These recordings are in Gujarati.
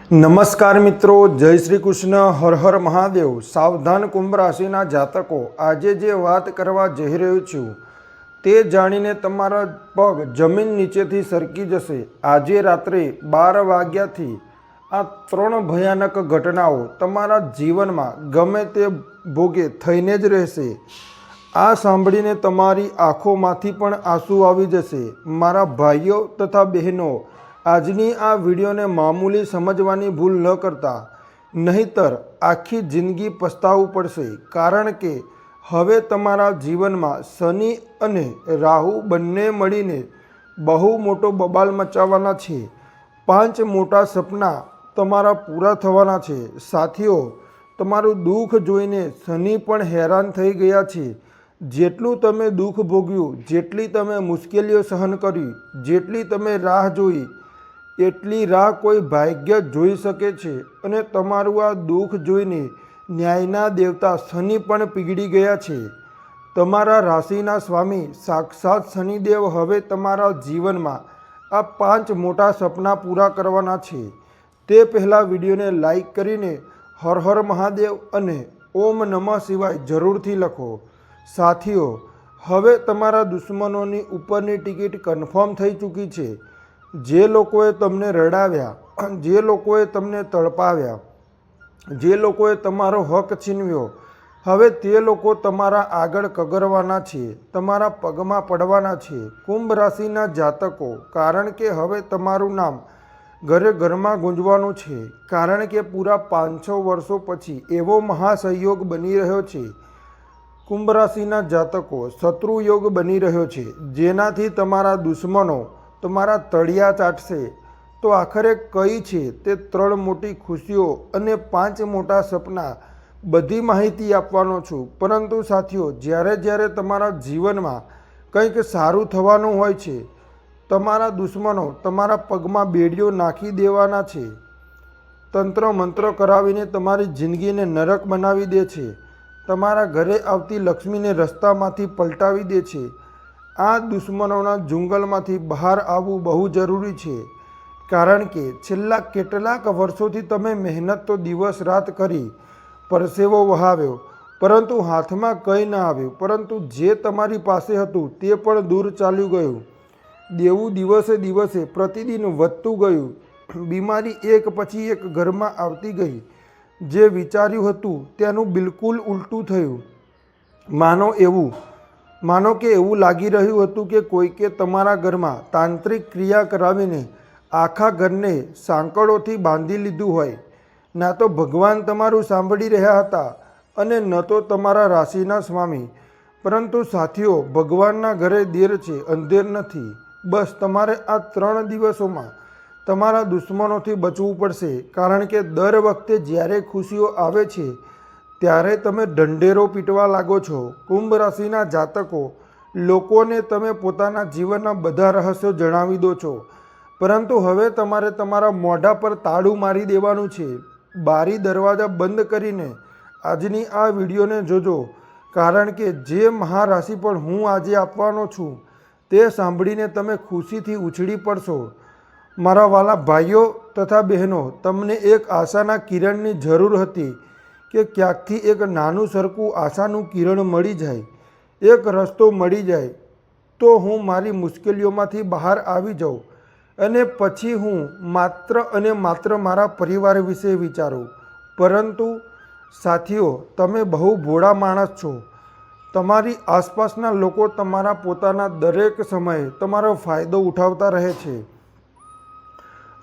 નમસ્કાર મિત્રો, જય શ્રી કૃષ્ણ, હર હર મહાદેવ। સાવધાન કુંભ રાશિના જાતકો, આજે જે વાત કરવા જઈ રહ્યો છું તે જાણીને તમારા પગ જમીન નીચેથી સરકી જશે। આજે રાત્રે 12 વાગ્યાથી આ 3 ભયાનક ઘટનાઓ તમારા જીવનમાં ગમે તે ભોગે થઈને જ રહેશે। આ સાંભળીને તમારી આંખોમાંથી પણ આંસુ આવી જશે। મારા ભાઈઓ તથા બહેનો, આજની આ વિડીયોને મામૂલી સમજવાની ભૂલ ન કરતા, નહીંતર આખી જિંદગી પસ્તાવવું પડશે। કારણ કે હવે તમારા જીવનમાં શનિ અને રાહુ બંને મળીને બહુ મોટો બબાલ મચાવવાના છે। 5 મોટા સપના તમારા પૂરા થવાના છે। સાથીઓ, તમારું દુઃખ જોઈને શનિ પણ હેરાન થઈ ગયા છે। જેટલું તમે દુઃખ ભોગ્યું, જેટલી તમે મુશ્કેલીઓ સહન કરી, જેટલી તમે રાહ જોઈ, એટલી રાહ કોઈ ભાગ્ય જોઈ શકે છે। અને તમારું આ દુઃખ જોઈને ન્યાયના દેવતા શનિ પણ પીગળી ગયા છે। તમારા રાશિના સ્વામી સાક્ષાત શનિદેવ હવે તમારા જીવનમાં આ 5 મોટા સપના પૂરા કરવાના છે। તે પહેલાં વિડીયોને લાઈક કરીને હર હર મહાદેવ અને ઓમ નમઃ શિવાય જરૂરથી લખો। સાથીઓ, હવે તમારા દુશ્મનોની ઉપરની ટિકિટ કન્ફર્મ થઈ ચૂકી છે। જે લોકોએ તમને રડાવ્યા, જે લોકોએ તમને તડપાવ્યા, જે લોકોએ તમારો હક છીનવ્યો, હવે તે લોકો તમારા આગળ કગરવાના છે, તમારા પગમાં પડવાના છે। કુંભ રાશિના જાતકો, કારણ કે હવે તમારું નામ ઘરે ઘરમાં ગુંજવાનું છે। કારણ કે પૂરા 500 વર્ષો પછી એવો મહાસહયોગ બની રહ્યો છે। કુંભ રાશિના જાતકો, શત્રુ યોગ બની રહ્યો છે, જેનાથી તમારા દુશ્મનો તમારા તળિયા ચાટશે। તો આખરે કઈ છે તે 3 મોટી ખુશીઓ અને 5 મોટા સપના, બધી માહિતી આપવાનો છું। પરંતુ સાથીઓ, જ્યારે તમારા જીવનમાં કંઈક સારું થવાનું હોય છે, તમારા દુશ્મનો તમારા પગમાં બેડીઓ નાખી દેવાના છે, તંત્ર મંત્ર કરાવીને તમારી જિંદગીને નરક બનાવી દે છે, તમારા ઘરે આવતી લક્ષ્મીને રસ્તામાંથી પલટાવી દે છે। આ દુશ્મનોના જંગલમાંથી બહાર આવવું બહુ જરૂરી છે। કારણ કે છેલ્લા કેટલાક વર્ષોથી તમે મહેનત તો દિવસ રાત કરી, પરસેવો વહાવ્યો, પરંતુ હાથમાં કંઈ ન આવ્યું। પરંતુ જે તમારી પાસે હતું તે પણ દૂર ચાલ્યું ગયું। દેવું દિવસે દિવસે પ્રતિદિન વધતું ગયું। બીમારી એક પછી એક ઘરમાં આવતી ગઈ। જે વિચાર્યું હતું તેનું બિલકુલ ઉલટું થયું। માનો કે એવું લાગી રહ્યું હતું કે કોઈકે તમારા ઘરમાં તાંત્રિક ક્રિયા કરાવીને આખા ઘરને સાંકળોથી બાંધી લીધું હોય। ના તો ભગવાન તમારું સાંભળી રહ્યા હતા અને ન તો તમારા રાશિના સ્વામી। પરંતુ સાથીઓ, ભગવાનના ઘરે દેર છે, અંધેર નથી। બસ તમારે આ 3 દિવસોમાં તમારા દુશ્મનોથી બચવું પડશે। કારણ કે દર વખતે જ્યારે ખુશીઓ આવે છે ત્યારે તમે ઢંઢેરો પીટવા લાગો છો। કુંભ રાશિના જાતકો, લોકોને તમે પોતાના જીવનના બધા રહસ્યો જણાવી દો છો, પરંતુ હવે તમારે તમારા મોઢા પર તાળું મારી દેવાનું છે। બારી દરવાજા બંધ કરીને આજની આ વિડીયોને જોજો। કારણ કે જે મહારાશિફળ હું આજે આપવાનો છું તે સાંભળીને તમે ખુશીથી ઉછળી પડશો। મારા વાલા ભાઈઓ તથા બહેનો, તમને એક આશાના કિરણની જરૂર હતી કે ક્યાંકથી એક નાનું સરખું આશાનું કિરણ મળી જાય, એક રસ્તો મળી જાય, તો હું મારી મુશ્કેલીઓમાંથી બહાર આવી જાઉં અને પછી હું માત્ર અને માત્ર મારા પરિવાર વિશે વિચારું। પરંતુ સાથીઓ, તમે બહુ ભોળા માણસ છો। તમારી આસપાસના લોકો તમારા પોતાના દરેક સમયે તમારો ફાયદો ઉઠાવતા રહે છે।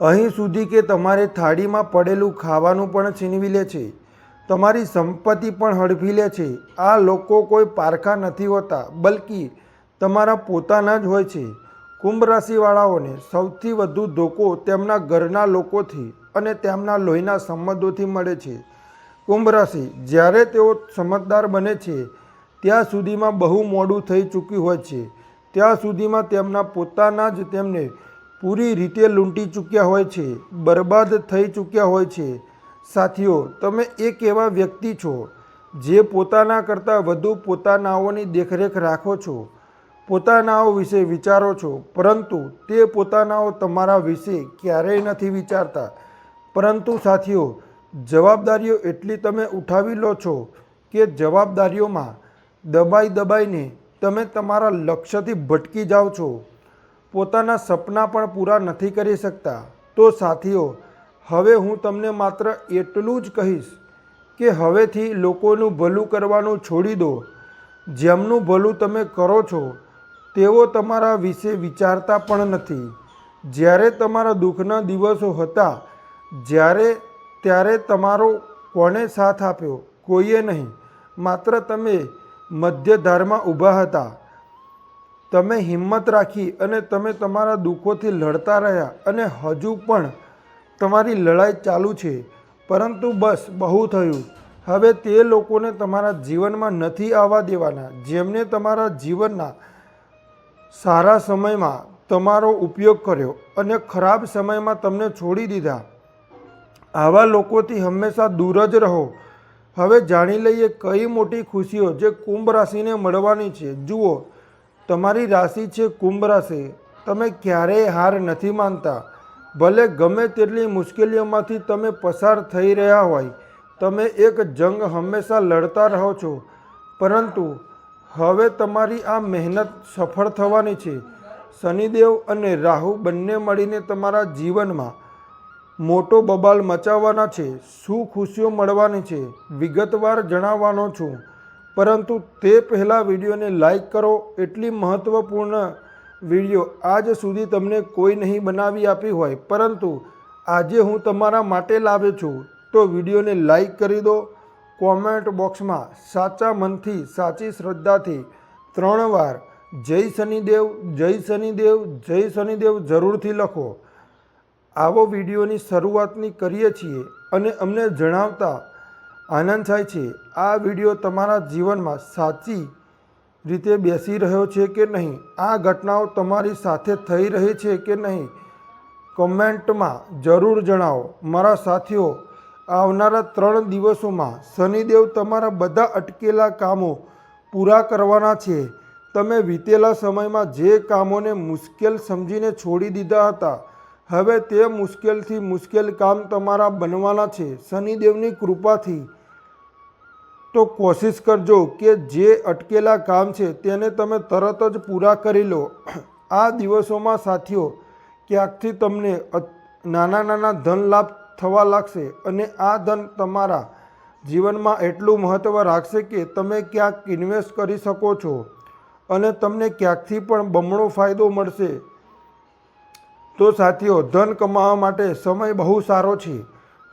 અહીં સુધી કે તમારી થાળીમાં પડેલું ખાવાનું પણ છીનવી લે છે, તમારી સંપત્તિ પણ હડપી લે છે। આ લોકો કોઈ પારખા નથી હોતા, બલ્કિ તમારા પોતાના જ હોય છે। કુંભ રાશિવાળાઓને સૌથી વધુ ધોકો તેમના ઘરના લોકોથી અને તેમના લોહીના સંબંધોથી મળે છે। કુંભ રાશિ, જ્યારે તેઓ સમજદાર બને છે ત્યાં સુધીમાં બહુ મોડું થઈ ચૂક્યું હોય છે। ત્યાં સુધીમાં તેમના પોતાના જ તેમને પૂરી રીતે લૂંટી ચૂક્યા હોય છે, બરબાદ થઈ ચૂક્યા હોય છે। સાથીઓ, તમે એક એવા વ્યક્તિ છો જે પોતાના કરતાં વધુ પોતાનાઓની દેખરેખ રાખો છો, પોતાનાઓ વિશે વિચારો છો, પરંતુ તે પોતાનાઓ તમારા વિશે ક્યારેય નથી વિચારતા। પરંતુ સાથીઓ, જવાબદારીઓ એટલી તમે ઉઠાવી લો છો કે જવાબદારીઓમાં દબાઈને તમે તમારા લક્ષ્યથી ભટકી જાઓ છો, પોતાના સપના પણ પૂરા નથી કરી શકતા. તો સાથીઓ, હવે હું તમને માત્ર એટલું જ કહીશ કે હવેથી લોકોનું ભલું કરવાનું છોડી દો. જેમનું ભલું તમે કરો છો તેઓ તમારા વિશે વિચારતા પણ નથી. જ્યારે તમારા દુઃખના દિવસો હતા ત્યારે તમારો કોણે સાથ આપ્યો? કોઈએ નહીં. માત્ર તમે મધ્યધારમાં ઊભા હતા. તમે હિંમત રાખી અને તમે તમારા દુઃખોથી લડતા રહ્યા અને હજુ પણ તમારી લડાઈ ચાલુ છે. પરંતુ બસ બહુ થયું. હવે તે લોકોને તમારા જીવનમાં નથી આવવા દેવાના જેમને તમારા જીવનના સારા સમયમાં તમારો ઉપયોગ કર્યો અને ખરાબ સમયમાં તમને છોડી દીધા. આવા લોકોથી હંમેશા દૂર જ રહો. હવે જાણી લઈએ કઈ મોટી ખુશીઓ જે કુંભ રાશિને મળવાની છે. જુઓ, તમારી રાશિ છે કુંભ રાશિ. તમે ક્યારેય હાર નથી માનતા. ભલે ગમે તેટલી મુશ્કેલીઓમાંથી તમે પસાર થઈ રહ્યા હોય, તમે એક જંગ હંમેશા લડતા રહો છો. પરંતુ હવે તમારી આ મહેનત સફળ થવાની છે. શનિદેવ અને રાહુ બંને મળીને તમારા જીવનમાં મોટો બબાલ મચાવવાના છે. શું ખુશીઓ મળવાની છે વિગતવાર જણાવવાનો છું. પરંતુ તે પહેલાં વિડીયોને લાઈક કરો. એટલી મહત્ત્વપૂર્ણ વિડીયો આજ સુધી તમને કોઈ નહીં બનાવી આપી હોય, પરંતુ આજે હું તમારા માટે લાવ્યો છું. તો વિડીયોને લાઈક કરી દો. કોમેન્ટ બોક્સમાં સાચા મનથી, સાચી શ્રદ્ધાથી 3 વાર જય શનિદેવ, જય શનિદેવ, જય શનિદેવ જરૂરથી લખો. આવો વિડીયોની શરૂઆતની કરીએ છીએ અને અમને જણાવતા આનંદ થાય છે આ વિડીયો તમારા જીવનમાં સાચી રીતે બેસી રહ્યો છે કે નહીં, આ ઘટનાઓ તમારી સાથે થઈ રહી છે કે નહીં, કમેન્ટમાં જરૂર જણાવો. મારા સાથીઓ, આવનારા 3 દિવસોમાં શનિદેવ તમારા બધા અટકેલા કામો પૂરા કરવાના છે. તમે વીતેલા સમયમાં જે કામોને મુશ્કેલ સમજીને છોડી દીધા હતા, હવે તે મુશ્કેલથી મુશ્કેલ કામ તમારા બનવાના છે શનિદેવની કૃપાથી. તો કોશિશ કરજો કે જે અટકેલા કામ છે તેને તમે તરત જ પૂરા કરી લો. આ દિવસોમાં સાથીઓ, ક્યાંકથી તમને નાના ધન લાભ થવા લાગશે અને આ ધન તમારા જીવનમાં એટલું મહત્ત્વ રાખશે કે તમે ક્યાંક ઇન્વેસ્ટ કરી શકો છો અને તમને ક્યાંકથી પણ બમણો ફાયદો મળશે. તો સાથીઓ, ધન કમાવા માટે સમય બહુ સારો છે.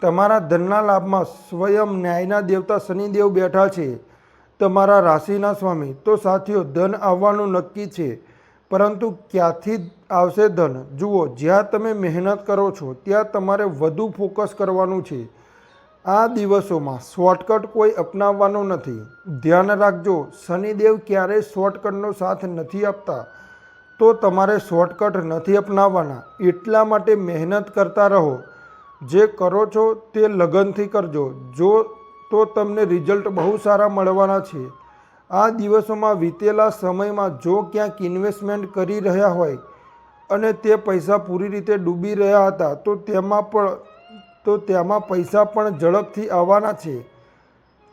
તમારા ધનના લાભમાં સ્વયં ન્યાયના દેવતા શનિદેવ બેઠા છે, તમારા રાશિના સ્વામી. તો સાથીઓ, ધન આવવાનું નક્કી છે, પરંતુ ક્યાંથી આવશે ધન? જુઓ, જ્યાં તમે મહેનત કરો છો ત્યાં તમારે વધુ ફોકસ કરવાનું છે. આ દિવસોમાં શોર્ટકટ કોઈ અપનાવવાનો નથી. ધ્યાન રાખજો, શનિદેવ ક્યારેય શોર્ટકટનો સાથ નથી આપતા. તો તમારે શોર્ટકટ નથી અપનાવવાના. એટલા માટે મહેનત કરતા રહો. જે કરો છો તે લગનથી કરજો. તો તમને રિઝલ્ટ બહુ સારા મળવાના છે. આ દિવસોમાં વીતેલા સમયમાં જો ક્યાંક ઇન્વેસ્ટમેન્ટ કરી રહ્યા હોય અને તે પૈસા પૂરી રીતે ડૂબી રહ્યા હતા, તો તેમાં પૈસા પણ ઝડપથી આવવાના છે.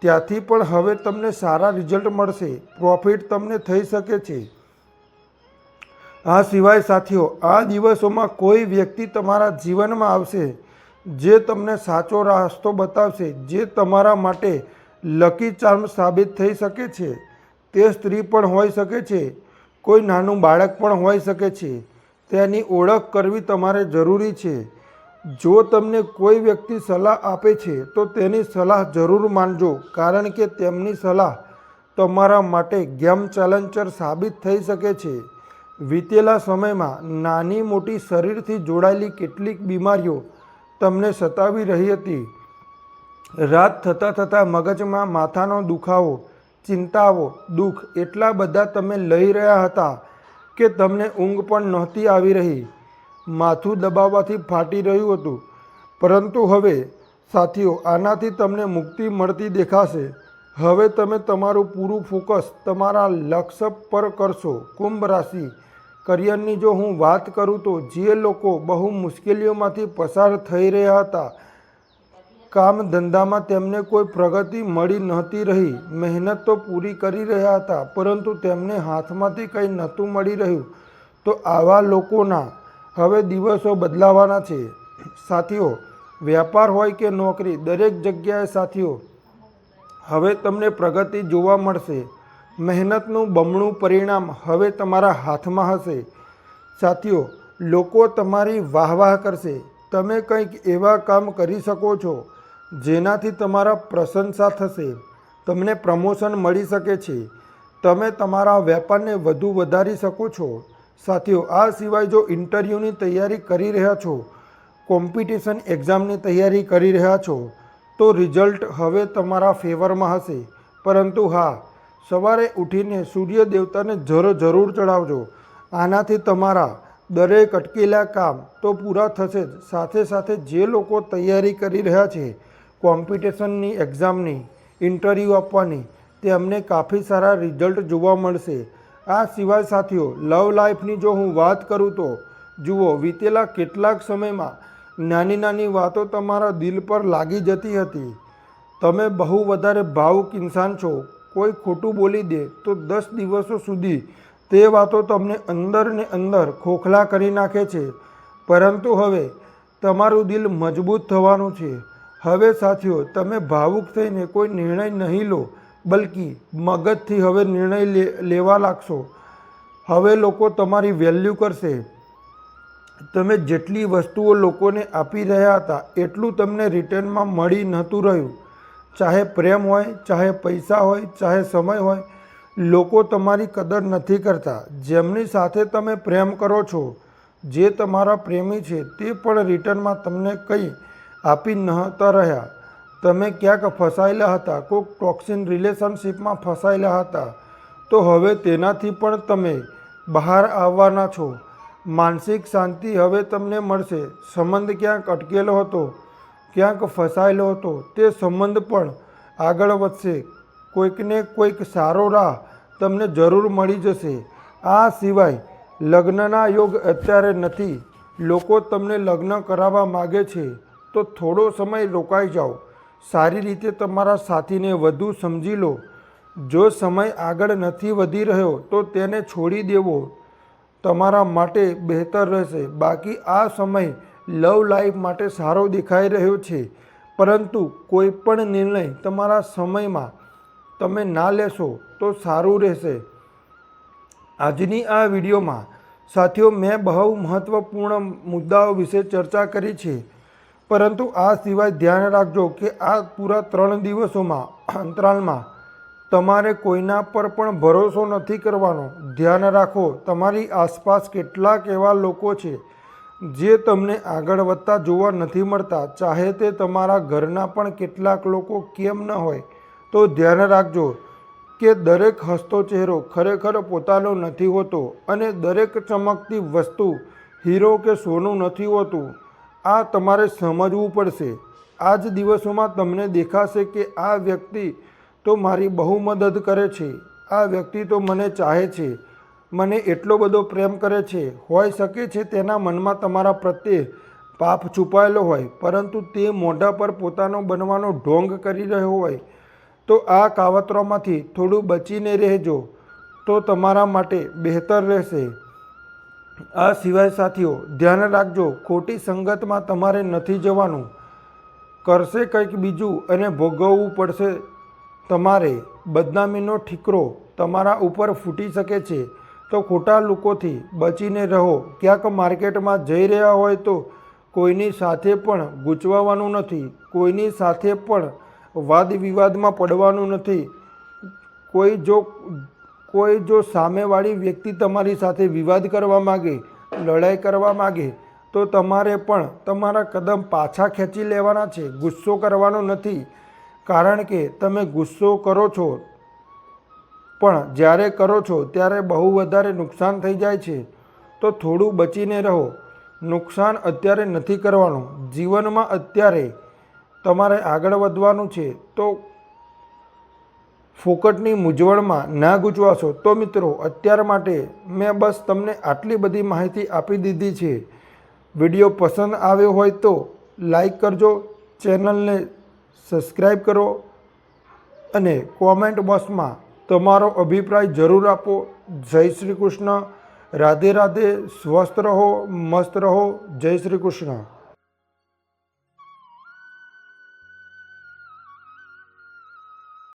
ત્યાંથી પણ હવે તમને સારા રિઝલ્ટ મળશે. પ્રોફિટ તમને થઈ શકે છે. આ સિવાય સાથીઓ, આ દિવસોમાં કોઈ વ્યક્તિ તમારા જીવનમાં આવશે જે તમને સાચો રસ્તો બતાવશે, જે તમારા માટે લકી ચાર્મ સાબિત થઈ શકે છે. તે સ્ત્રી પણ હોઈ શકે છે, કોઈ નાનું બાળક પણ હોઈ શકે છે. તેની ઓળખ કરવી તમારે જરૂરી છે. જો તમને કોઈ વ્યક્તિ સલાહ આપે છે તો તેની સલાહ જરૂર માનજો, કારણ કે તેમની સલાહ તમારા માટે ગેમ ચેલેન્જર સાબિત થઈ શકે છે. વીતેલા સમયમાં નાની મોટી શરીરથી જોડાયેલી કેટલીક બીમારીઓ તમને સતાવી રહી હતી. રાત થતાં મગજમાં માથાનો દુખાવો, ચિંતાઓ, દુઃખ એટલા બધા તમે લઈ રહ્યા હતા કે તમને ઊંઘ પણ નહોતી આવી રહી. માથું દબાવવાથી ફાટી રહ્યું હતું. પરંતુ હવે સાથીઓ, આનાથી તમને મુક્તિ મળતી દેખાશે. હવે તમે તમારું પૂરું ફોકસ તમારા લક્ષ્ય પર કરશો. કુંભ રાશિ, કરિયરની જો હું વાત કરું તો જે લોકો બહુ મુશ્કેલીઓમાંથી પસાર થઈ રહ્યા હતા કામ ધંધામાં તેમને કોઈ પ્રગતિ મળી નહોતી રહી. મહેનત તો પૂરી કરી રહ્યા હતા, પરંતુ તેમને હાથમાંથી કંઈ નહોતું મળી રહ્યું. તો આવા લોકોના હવે દિવસો બદલાવાના છે. સાથીઓ, વ્યાપાર હોય કે નોકરી, દરેક જગ્યાએ સાથીઓ હવે તમને પ્રગતિ જોવા મળશે. મહેનતનું બમણું પરિણામ હવે તમારા હાથમાં હશે. સાથીઓ, લોકો તમારી વાહવાહ કરશે. તમે કંઈક એવા કામ કરી શકો છો જેનાથી તમારા પ્રશંસા થશે. તમને પ્રમોશન મળી શકે છે. તમે તમારા વેપારને વધુ વધારી શકો છો. સાથીઓ, આ સિવાય જો ઇન્ટરવ્યૂની તૈયારી કરી રહ્યા છો, કોમ્પિટિશન એક્ઝામની તૈયારી કરી રહ્યા છો, તો રિઝલ્ટ હવે તમારા ફેવરમાં હશે. પરંતુ હા, સવારે ઉઠીને સૂર્ય દેવતાને જરૂર ચડાવજો. આનાથી તમારા દરેક અટકેલા કામ તો પૂરા થશે જ. સાથે સાથે જે લોકો તૈયારી કરી રહ્યા છે કોમ્પિટિશનની એક્ઝામની, ઇન્ટરવ્યૂ આપવાની, તેમને કાફી સારા રિઝલ્ટ જોવા મળશે. આ સિવાય સાથીઓ, લવ લાઈફની જો હું વાત કરું તો જુઓ, વીતેલા કેટલાક સમયમાં નાની નાની વાતો તમારા દિલ પર લાગી જતી હતી. તમે બહુ વધારે ભાવુક ઇન્સાન છો. કોઈ ખોટું બોલી દે તો 10 દિવસો સુધી તે વાતો તમને અંદર ને અંદર ખોખલા કરી નાખે છે. પરંતુ હવે તમારું દિલ મજબૂત થવાનું છે. હવે સાથીઓ, તમે ભાવુક થઈને કોઈ નિર્ણય નહીં લો, બલ્કિ મગજથી હવે નિર્ણય લેવા લાગશો. હવે લોકો તમારી વેલ્યુ કરશે. તમે જેટલી વસ્તુઓ લોકોને આપી રહ્યા હતા એટલું તમને રિટર્નમાં મળી નહોતું રહ્યું. ચાહે પ્રેમ હોય, ચાહે પૈસા હોય, ચાહે સમય હોય, લોકો તમારી કદર નથી કરતા. જેમની સાથે તમે પ્રેમ કરો છો, જે તમારા પ્રેમી છે, તે પણ રિટર્નમાં તમને કંઈ આપી નહોતા રહ્યા. તમે ક્યાંક ફસાયેલા હતા, કોઈક ટોક્સિક રિલેશનશિપમાં ફસાયેલા હતા, તો હવે તેનાથી પણ તમે બહાર આવવાના છો. માનસિક શાંતિ હવે તમને મળશે. સંબંધ ક્યાંક અટકેલો હતો, ક્યાંક ફસાયેલો હતો, તે સંબંધ પણ આગળ વધશે. કોઈકને કોઈક સારો રાહ તમને જરૂર મળી જશે. આ સિવાય લગ્નના યોગ અત્યારે નથી. લોકો તમને લગ્ન કરાવવા માગે છે, તો થોડો સમય રોકાઈ જાઓ. સારી રીતે તમારા સાથીને વધુ સમજી લો. જો સમય આગળ નથી વધી રહ્યો તો તેને છોડી દેવો તમારા માટે બહેતર રહેશે. બાકી આ સમય લવ લાઈફ માટે સારો દેખાઈ રહ્યો છે, પરંતુ કોઈ પણ નિર્ણય તમારા સમયમાં તમે ના લેશો તો સારું રહેશે. આજની આ વિડીયોમાં સાથીઓ, મેં બહુ મહત્ત્વપૂર્ણ મુદ્દાઓ વિશે ચર્ચા કરી છે. પરંતુ આ સિવાય ધ્યાન રાખજો કે આ પૂરા 3 દિવસોમાં અંતરાલમાં તમારે કોઈના પર પણ ભરોસો નથી કરવાનો. ધ્યાન રાખો, તમારી આસપાસ કેટલાક એવા લોકો છે જે તમને આગળ વધતા જોવા નથી મળતા. ચાહે તે તમારા ઘરના પણ કેટલાક લોકો કેમ ન હોય. તો ધ્યાન રાખજો કે દરેક હસતો ચહેરો ખરેખર પોતાનો નથી હોતો, અને દરેક ચમકતી વસ્તુ હીરો કે સોનું નથી હોતું. આ તમારે સમજવું પડશે. આ જ દિવસોમાં તમને દેખાશે કે આ વ્યક્તિ તો મારી બહુ મદદ કરે છે, આ વ્યક્તિ તો મને ચાહે છે, મને એટલો બધો પ્રેમ કરે છે. હોઈ શકે છે તેના મનમાં તમારા પ્રત્યે પાપ છુપાયેલો હોય, પરંતુ તે મોઢા પર પોતાનો બનવાનો ઢોંગ કરી રહ્યો હોય. તો આ કાવતરામાંથી થોડું બચીને રહેજો, તો તમારા માટે બહેતર રહેશે. આ સિવાય સાથીઓ, ધ્યાન રાખજો, ખોટી સંગતમાં તમારે નથી જવાનું. કરશે કંઈક બીજું અને ભોગવવું પડશે તમારે. બદનામીનો ઠીકરો તમારા ઉપર ફૂટી શકે છે, તો ખોટા લોકોથી બચીને રહો. ક્યાંક માર્કેટમાં જઈ રહ્યા હોય તો કોઈની સાથે પણ ગૂંચવવાનું નથી. કોઈની સાથે પણ વાદ વિવાદમાં પડવાનું નથી. કોઈ જો સામેવાળી વ્યક્તિ તમારી સાથે વિવાદ કરવા માગે, લડાઈ કરવા માગે, તો તમારે પણ તમારા કદમ પાછા ખેંચી લેવાના છે. ગુસ્સો કરવાનો નથી, કારણ કે તમે ગુસ્સો કરો છો, પણ જ્યારે કરો છો ત્યારે બહુ વધારે નુકસાન થઈ જાય છે. તો થોડું બચીને રહો. નુકસાન અત્યારે નથી કરવાનું. જીવનમાં અત્યારે તમારે આગળ વધવાનું છે, તો ફોકટની મૂંઝવણમાં ના ગૂંચવાશો. તો મિત્રો, અત્યાર માટે મેં બસ તમને આટલી બધી માહિતી આપી દીધી છે. વિડીયો પસંદ આવ્યો હોય તો લાઈક કરજો, ચેનલને સબસ્ક્રાઈબ કરો અને કોમેન્ટ બોક્સમાં તમારો અભિપ્રાય જરૂર આપો. જય શ્રી કૃષ્ણ. રાધે રાધે. સ્વસ્થ રહો, મસ્ત રહો. જય શ્રી કૃષ્ણ.